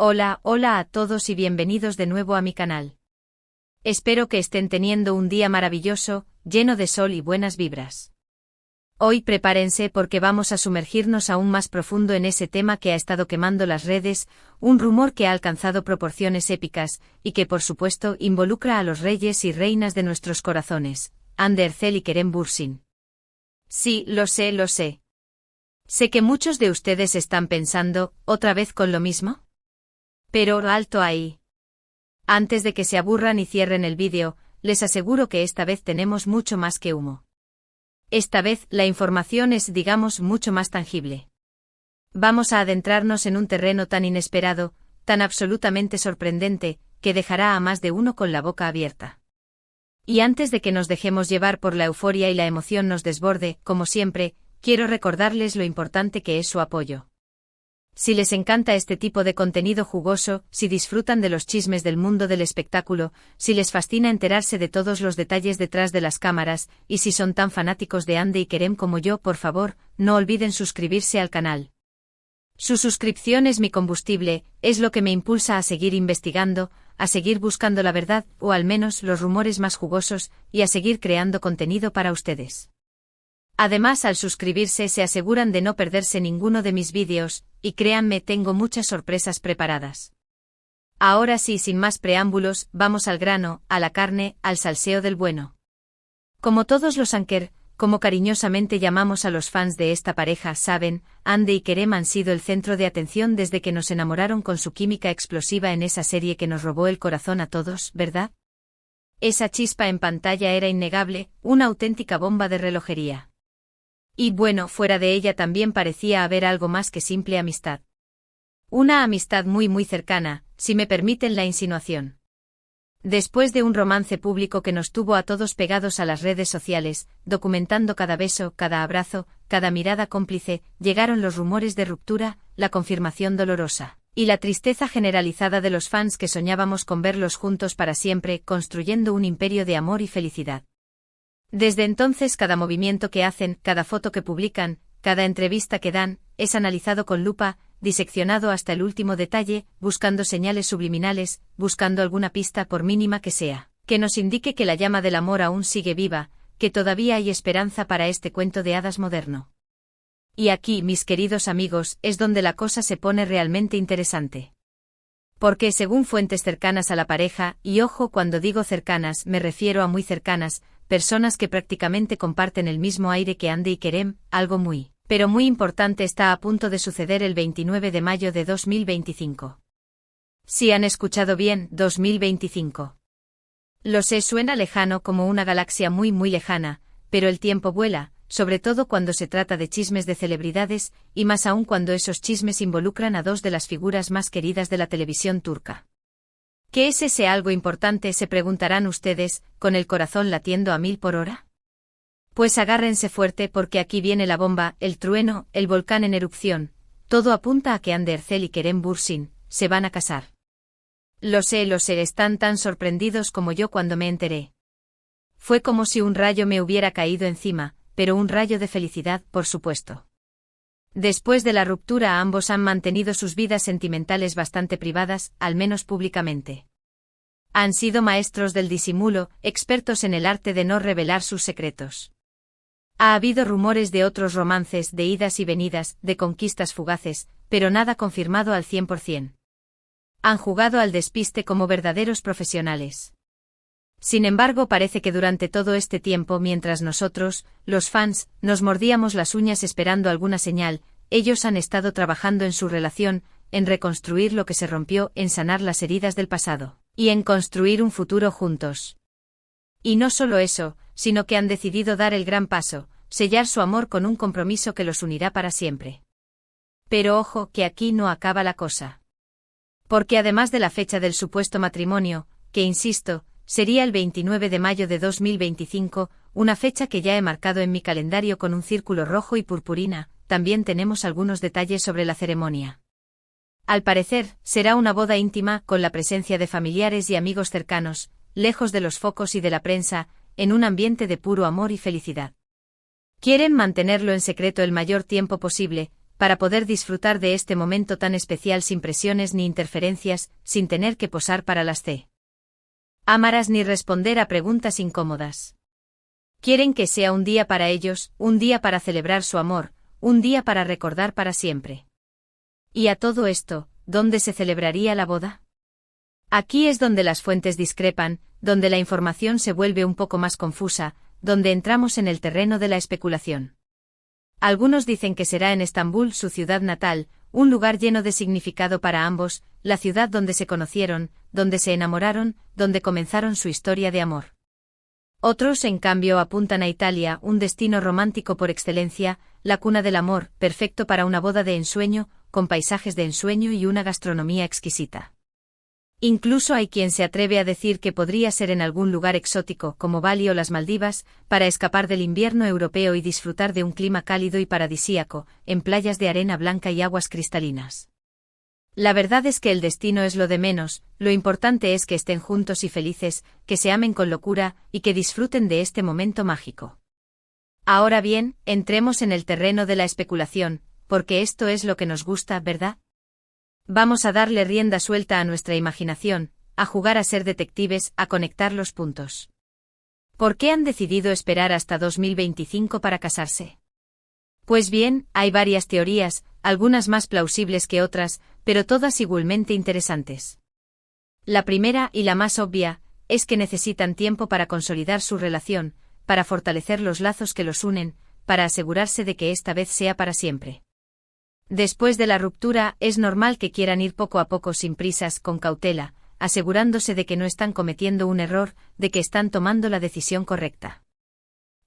Hola, hola a todos y bienvenidos de nuevo a mi canal. Espero que estén teniendo un día maravilloso, lleno de sol y buenas vibras. Hoy prepárense porque vamos a sumergirnos aún más profundo en ese tema que ha estado quemando las redes, un rumor que ha alcanzado proporciones épicas, y que por supuesto involucra a los reyes y reinas de nuestros corazones, Hande Erçel y Kerem Bürsin. Sí, lo sé, lo sé. Sé que muchos de ustedes están pensando, ¿otra vez con lo mismo? Pero alto ahí. Antes de que se aburran y cierren el vídeo, les aseguro que esta vez tenemos mucho más que humo. Esta vez la información es, digamos, mucho más tangible. Vamos a adentrarnos en un terreno tan inesperado, tan absolutamente sorprendente, que dejará a más de uno con la boca abierta. Y antes de que nos dejemos llevar por la euforia y la emoción nos desborde, como siempre, quiero recordarles lo importante que es su apoyo. Si les encanta este tipo de contenido jugoso, si disfrutan de los chismes del mundo del espectáculo, si les fascina enterarse de todos los detalles detrás de las cámaras, y si son tan fanáticos de Hande y Kerem como yo, por favor, no olviden suscribirse al canal. Su suscripción es mi combustible, es lo que me impulsa a seguir investigando, a seguir buscando la verdad, o al menos los rumores más jugosos, y a seguir creando contenido para ustedes. Además, al suscribirse se aseguran de no perderse ninguno de mis vídeos, y créanme, tengo muchas sorpresas preparadas. Ahora sí, sin más preámbulos, vamos al grano, a la carne, al salseo del bueno. Como todos los anker, como cariñosamente llamamos a los fans de esta pareja, saben, Hande y Kerem han sido el centro de atención desde que nos enamoraron con su química explosiva en esa serie que nos robó el corazón a todos, ¿verdad? Esa chispa en pantalla era innegable, una auténtica bomba de relojería. Y bueno, fuera de ella también parecía haber algo más que simple amistad. Una amistad muy cercana, si me permiten la insinuación. Después de un romance público que nos tuvo a todos pegados a las redes sociales, documentando cada beso, cada abrazo, cada mirada cómplice, llegaron los rumores de ruptura, la confirmación dolorosa, y la tristeza generalizada de los fans que soñábamos con verlos juntos para siempre, construyendo un imperio de amor y felicidad. Desde entonces cada movimiento que hacen, cada foto que publican, cada entrevista que dan, es analizado con lupa, diseccionado hasta el último detalle, buscando señales subliminales, buscando alguna pista por mínima que sea, que nos indique que la llama del amor aún sigue viva, que todavía hay esperanza para este cuento de hadas moderno. Y aquí, mis queridos amigos, es donde la cosa se pone realmente interesante. Porque según fuentes cercanas a la pareja, y ojo, cuando digo cercanas me refiero a muy cercanas, personas que prácticamente comparten el mismo aire que Hande y Kerem, algo muy, pero muy importante está a punto de suceder el 29 de mayo de 2025. Si han escuchado bien, 2025. Lo sé, suena lejano como una galaxia muy lejana, pero el tiempo vuela, sobre todo cuando se trata de chismes de celebridades, y más aún cuando esos chismes involucran a dos de las figuras más queridas de la televisión turca. ¿Qué es ese algo importante?, se preguntarán ustedes, con el corazón latiendo a 1000 por hora. Pues agárrense fuerte porque aquí viene la bomba, el trueno, el volcán en erupción. Todo apunta a que Hande Erçel y Kerem Bürsin se van a casar. Lo sé, están tan sorprendidos como yo cuando me enteré. Fue como si un rayo me hubiera caído encima, pero un rayo de felicidad, por supuesto. Después de la ruptura ambos han mantenido sus vidas sentimentales bastante privadas, al menos públicamente. Han sido maestros del disimulo, expertos en el arte de no revelar sus secretos. Ha habido rumores de otros romances, de idas y venidas, de conquistas fugaces, pero nada confirmado al 100%. Han jugado al despiste como verdaderos profesionales. Sin embargo, parece que durante todo este tiempo, mientras nosotros, los fans, nos mordíamos las uñas esperando alguna señal, ellos han estado trabajando en su relación, en reconstruir lo que se rompió, en sanar las heridas del pasado, y en construir un futuro juntos. Y no solo eso, sino que han decidido dar el gran paso, sellar su amor con un compromiso que los unirá para siempre. Pero ojo, que aquí no acaba la cosa. Porque además de la fecha del supuesto matrimonio, que insisto, sería el 29 de mayo de 2025, una fecha que ya he marcado en mi calendario con un círculo rojo y purpurina, también tenemos algunos detalles sobre la ceremonia. Al parecer, será una boda íntima, con la presencia de familiares y amigos cercanos, lejos de los focos y de la prensa, en un ambiente de puro amor y felicidad. Quieren mantenerlo en secreto el mayor tiempo posible, para poder disfrutar de este momento tan especial sin presiones ni interferencias, sin tener que posar para las cámaras ni responder a preguntas incómodas. Quieren que sea un día para ellos, un día para celebrar su amor, un día para recordar para siempre. Y a todo esto, ¿dónde se celebraría la boda? Aquí es donde las fuentes discrepan, donde la información se vuelve un poco más confusa, donde entramos en el terreno de la especulación. Algunos dicen que será en Estambul, su ciudad natal, un lugar lleno de significado para ambos, la ciudad donde se conocieron, donde se enamoraron, donde comenzaron su historia de amor. Otros, en cambio, apuntan a Italia, un destino romántico por excelencia, la cuna del amor, perfecto para una boda de ensueño, con paisajes de ensueño y una gastronomía exquisita. Incluso hay quien se atreve a decir que podría ser en algún lugar exótico, como Bali o las Maldivas, para escapar del invierno europeo y disfrutar de un clima cálido y paradisíaco, en playas de arena blanca y aguas cristalinas. La verdad es que el destino es lo de menos, lo importante es que estén juntos y felices, que se amen con locura, y que disfruten de este momento mágico. Ahora bien, entremos en el terreno de la especulación, porque esto es lo que nos gusta, ¿verdad? Vamos a darle rienda suelta a nuestra imaginación, a jugar a ser detectives, a conectar los puntos. ¿Por qué han decidido esperar hasta 2025 para casarse? Pues bien, hay varias teorías, algunas más plausibles que otras, pero todas igualmente interesantes. La primera, y la más obvia, es que necesitan tiempo para consolidar su relación, para fortalecer los lazos que los unen, para asegurarse de que esta vez sea para siempre. Después de la ruptura, es normal que quieran ir poco a poco sin prisas, con cautela, asegurándose de que no están cometiendo un error, de que están tomando la decisión correcta.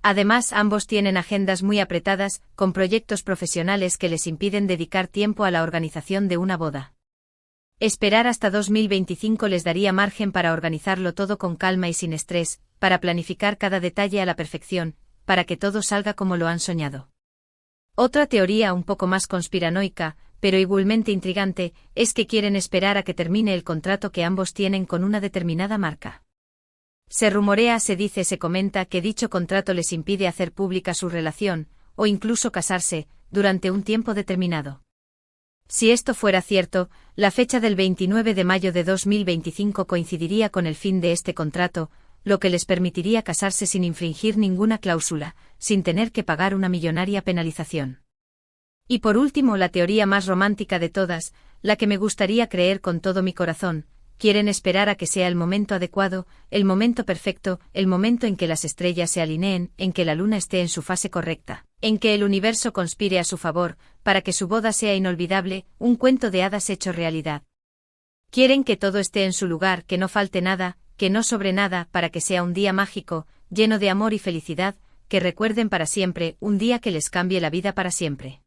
Además, ambos tienen agendas muy apretadas, con proyectos profesionales que les impiden dedicar tiempo a la organización de una boda. Esperar hasta 2025 les daría margen para organizarlo todo con calma y sin estrés, para planificar cada detalle a la perfección, para que todo salga como lo han soñado. Otra teoría un poco más conspiranoica, pero igualmente intrigante, es que quieren esperar a que termine el contrato que ambos tienen con una determinada marca. Se rumorea, se dice, se comenta que dicho contrato les impide hacer pública su relación, o incluso casarse, durante un tiempo determinado. Si esto fuera cierto, la fecha del 29 de mayo de 2025 coincidiría con el fin de este contrato, lo que les permitiría casarse sin infringir ninguna cláusula, sin tener que pagar una millonaria penalización. Y por último, la teoría más romántica de todas, la que me gustaría creer con todo mi corazón: quieren esperar a que sea el momento adecuado, el momento perfecto, el momento en que las estrellas se alineen, en que la luna esté en su fase correcta, en que el universo conspire a su favor, para que su boda sea inolvidable, un cuento de hadas hecho realidad. Quieren que todo esté en su lugar, que no falte nada, que no sobre nada, para que sea un día mágico, lleno de amor y felicidad, que recuerden para siempre, un día que les cambie la vida para siempre.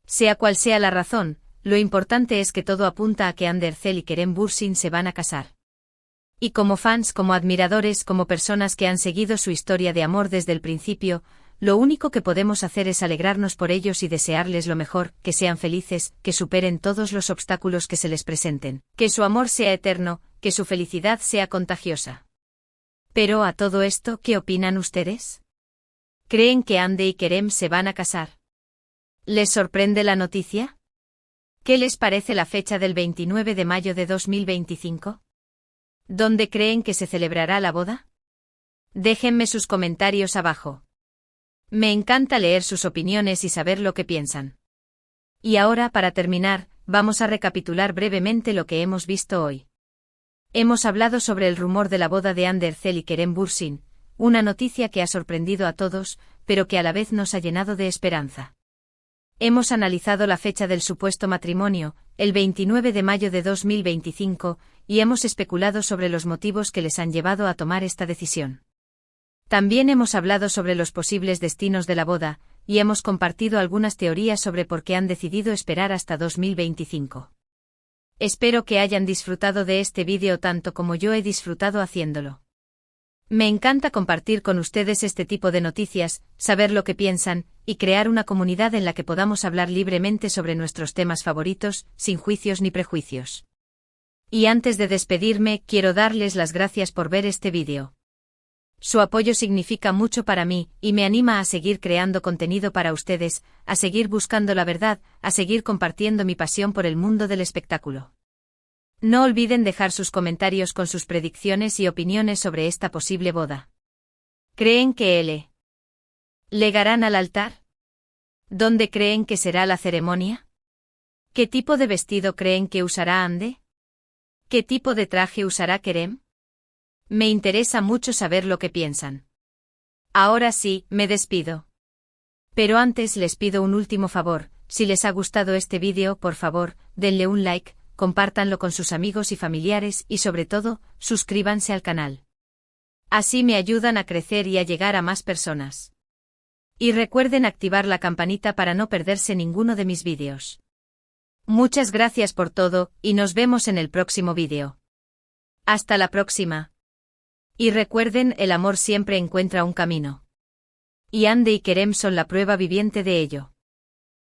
Sea cual sea la razón, lo importante es que todo apunta a que Andercel y Kerem Bürsin se van a casar. Y como fans, como admiradores, como personas que han seguido su historia de amor desde el principio, lo único que podemos hacer es alegrarnos por ellos y desearles lo mejor, que sean felices, que superen todos los obstáculos que se les presenten, que su amor sea eterno, que su felicidad sea contagiosa. Pero a todo esto, ¿qué opinan ustedes? ¿Creen que Ande y Kerem se van a casar? ¿Les sorprende la noticia? ¿Qué les parece la fecha del 29 de mayo de 2025? ¿Dónde creen que se celebrará la boda? Déjenme sus comentarios abajo. Me encanta leer sus opiniones y saber lo que piensan. Y ahora, para terminar, vamos a recapitular brevemente lo que hemos visto hoy. Hemos hablado sobre el rumor de la boda de Andercel y Kerem Bürsin, una noticia que ha sorprendido a todos, pero que a la vez nos ha llenado de esperanza. Hemos analizado la fecha del supuesto matrimonio, el 29 de mayo de 2025, y hemos especulado sobre los motivos que les han llevado a tomar esta decisión. También hemos hablado sobre los posibles destinos de la boda, y hemos compartido algunas teorías sobre por qué han decidido esperar hasta 2025. Espero que hayan disfrutado de este vídeo tanto como yo he disfrutado haciéndolo. Me encanta compartir con ustedes este tipo de noticias, saber lo que piensan, y crear una comunidad en la que podamos hablar libremente sobre nuestros temas favoritos, sin juicios ni prejuicios. Y antes de despedirme, quiero darles las gracias por ver este vídeo. Su apoyo significa mucho para mí, y me anima a seguir creando contenido para ustedes, a seguir buscando la verdad, a seguir compartiendo mi pasión por el mundo del espectáculo. No olviden dejar sus comentarios con sus predicciones y opiniones sobre esta posible boda. ¿Creen que le legarán al altar? ¿Dónde creen que será la ceremonia? ¿Qué tipo de vestido creen que usará Ande? ¿Qué tipo de traje usará Kerem? Me interesa mucho saber lo que piensan. Ahora sí, me despido. Pero antes les pido un último favor, si les ha gustado este vídeo, por favor, denle un like, compártanlo con sus amigos y familiares y sobre todo, suscríbanse al canal. Así me ayudan a crecer y a llegar a más personas. Y recuerden activar la campanita para no perderse ninguno de mis vídeos. Muchas gracias por todo, y nos vemos en el próximo vídeo. Hasta la próxima. Y recuerden, el amor siempre encuentra un camino. Y Ande y Kerem son la prueba viviente de ello.